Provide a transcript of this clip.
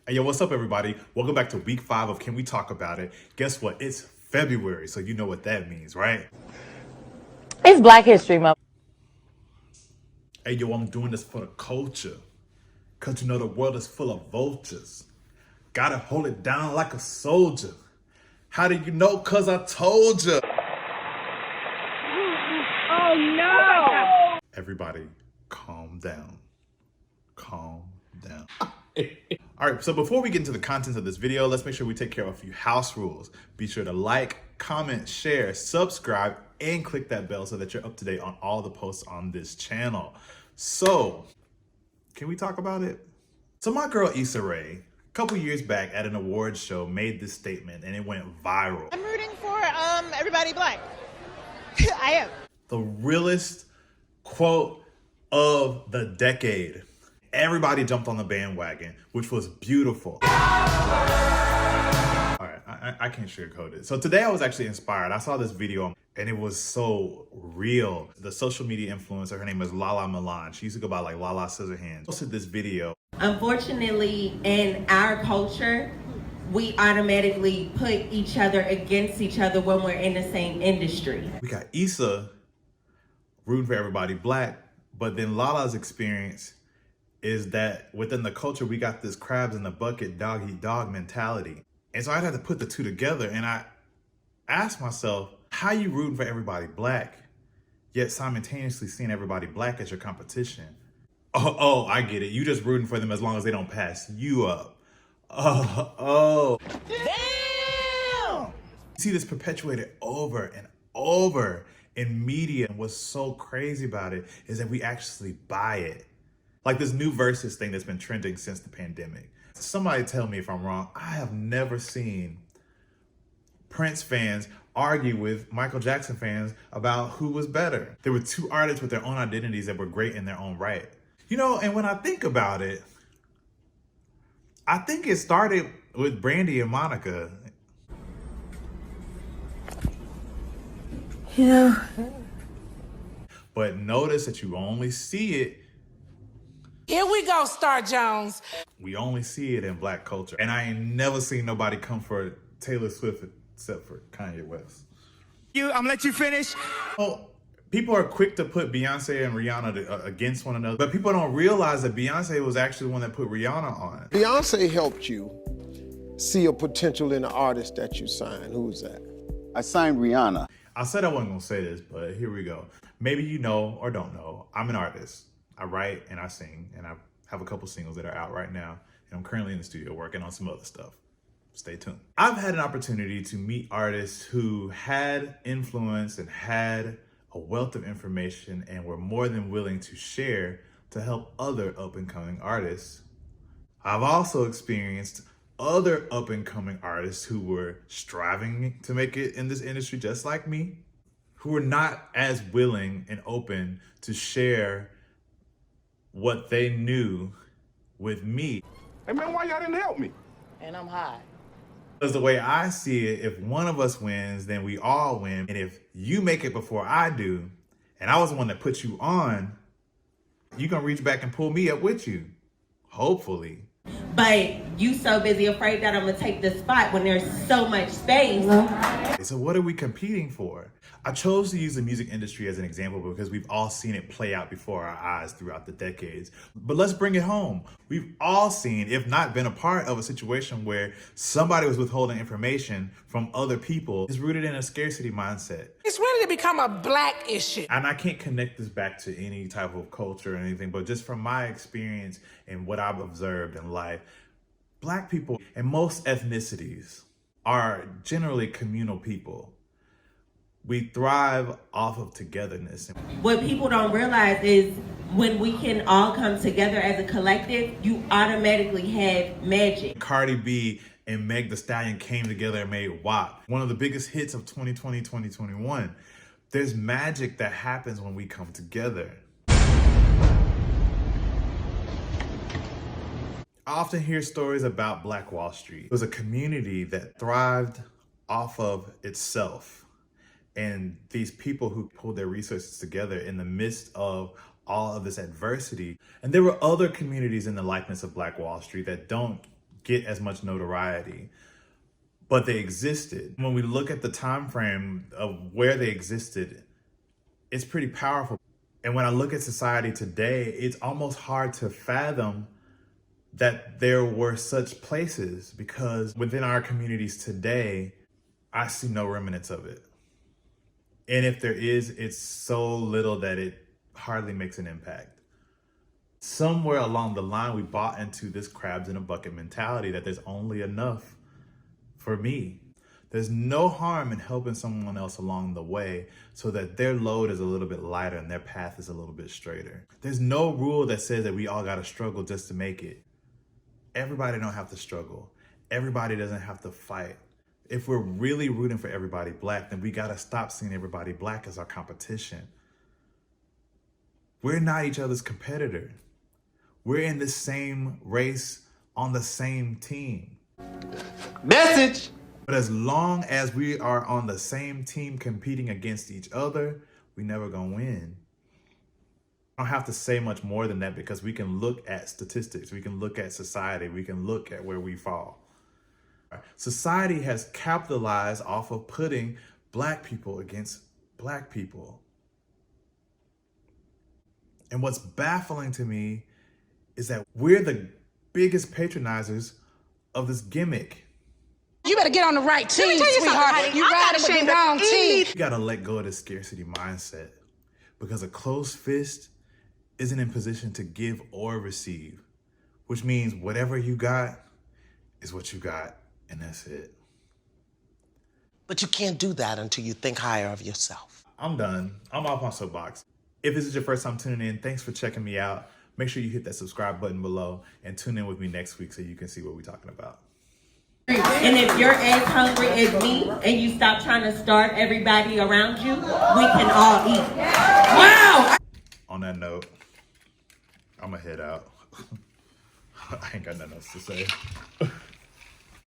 Hey, yo, what's up, everybody? Welcome back to week 5 of Can We Talk About It? Guess what? It's February, so you know what that means, right? It's Black History Month. Hey, yo, I'm doing this for the culture. Because you know the world is full of vultures. Gotta hold it down like a soldier. How do you know? Because I told you. Oh no! Everybody, calm down. Calm down. All right, so before we get into the contents of this video, let's make sure we take care of a few house rules. Be sure to like, comment, share, subscribe, and click that bell so that you're up to date on all the posts on this channel. So, can we talk about it? So my girl Issa Rae, a couple years back at an awards show, made this statement and it went viral. I'm rooting for everybody black. I am. The realest quote of the decade. Everybody jumped on the bandwagon, which was beautiful. All right, I can't sugarcoat it. So today I was actually inspired. I saw this video and it was so real. The social media influencer, her name is Lala Milan. She used to go by like Lala Scissorhands. Posted this video. Unfortunately, in our culture, we automatically put each other against each other when we're in the same industry. We got Issa rooting for everybody black, but then Lala's experience is that within the culture, we got this crabs in the bucket, dog eat dog mentality. And so I had to put the two together and I asked myself, how you rooting for everybody black, yet simultaneously seeing everybody black as your competition? Oh, I get it. You just rooting for them as long as they don't pass you up. Oh. Damn! You see this perpetuated over and over in media. And what's so crazy about it is that we actually buy it. Like this new versus thing that's been trending since the pandemic. Somebody tell me if I'm wrong. I have never seen Prince fans argue with Michael Jackson fans about who was better. There were two artists with their own identities that were great in their own right. You know, and when I think about it, I think it started with Brandy and Monica. Yeah. But notice that you only see it. Here we go, Star Jones. We only see it in black culture. And I ain't never seen nobody come for Taylor Swift except for Kanye West. I'm gonna let you finish. Oh, people are quick to put Beyonce and Rihanna against one another, but people don't realize that Beyonce was actually the one that put Rihanna on. Beyonce helped you see a potential in the artist that you signed. Who was that? I signed Rihanna. I said I wasn't gonna say this, but here we go. Maybe you know or don't know, I'm an artist. I write and I sing, and I have a couple singles that are out right now, and I'm currently in the studio working on some other stuff. Stay tuned. I've had an opportunity to meet artists who had influence and had a wealth of information and were more than willing to share to help other up-and-coming artists. I've also experienced other up-and-coming artists who were striving to make it in this industry just like me, who were not as willing and open to share what they knew with me. Hey man, why y'all didn't help me? And I'm high. Because the way I see it, if one of us wins, then we all win. And if you make it before I do, and I was the one that put you on, you're going to reach back and pull me up with you. Hopefully. But you so busy afraid that I'm gonna take the spot when there's so much space. So what are we competing for? I chose to use the music industry as an example because we've all seen it play out before our eyes throughout the decades. But let's bring it home. We've all seen, if not been a part of, a situation where somebody was withholding information from other people. It's rooted in a scarcity mindset. It's ready to become a black issue. And I can't connect this back to any type of culture or anything, but just from my experience and what I've observed in life, black people and most ethnicities are generally communal people. We thrive off of togetherness. What people don't realize is when we can all come together as a collective, you automatically have magic. Cardi B and Meg Thee Stallion came together and made WAP, one of the biggest hits of 2020, 2021. There's magic that happens when we come together. I often hear stories about Black Wall Street. It was a community that thrived off of itself. And these people who pulled their resources together in the midst of all of this adversity. And there were other communities in the likeness of Black Wall Street that don't get as much notoriety, but they existed. When we look at the time frame of where they existed, it's pretty powerful. And when I look at society today, it's almost hard to fathom that there were such places, because within our communities today, I see no remnants of it. And if there is, it's so little that it hardly makes an impact. Somewhere along the line, we bought into this crabs in a bucket mentality that there's only enough for me. There's no harm in helping someone else along the way so that their load is a little bit lighter and their path is a little bit straighter. There's no rule that says that we all gotta struggle just to make it. Everybody don't have to struggle. Everybody doesn't have to fight. If we're really rooting for everybody Black, then we gotta stop seeing everybody Black as our competition. We're not each other's competitor. We're in the same race on the same team. Message. But as long as we are on the same team competing against each other, we never gonna win. I don't have to say much more than that, because we can look at statistics, we can look at society, we can look at where we fall. Society has capitalized off of putting Black people against Black people. And what's baffling to me is that we're the biggest patronizers of this gimmick. You better get on the right team, sweetheart. You riding with the wrong team. You gotta let go of this scarcity mindset, because a closed fist isn't in position to give or receive, which means whatever you got is what you got, and that's it. But you can't do that until you think higher of yourself. I'm done. I'm off my soapbox. If this is your first time tuning in, thanks for checking me out. Make sure you hit that subscribe button below and tune in with me next week so you can see what we're talking about. And if you're as hungry as me and you stop trying to starve everybody around you, we can all eat. Wow! On that note, I'm gonna head out. I ain't got nothing else to say.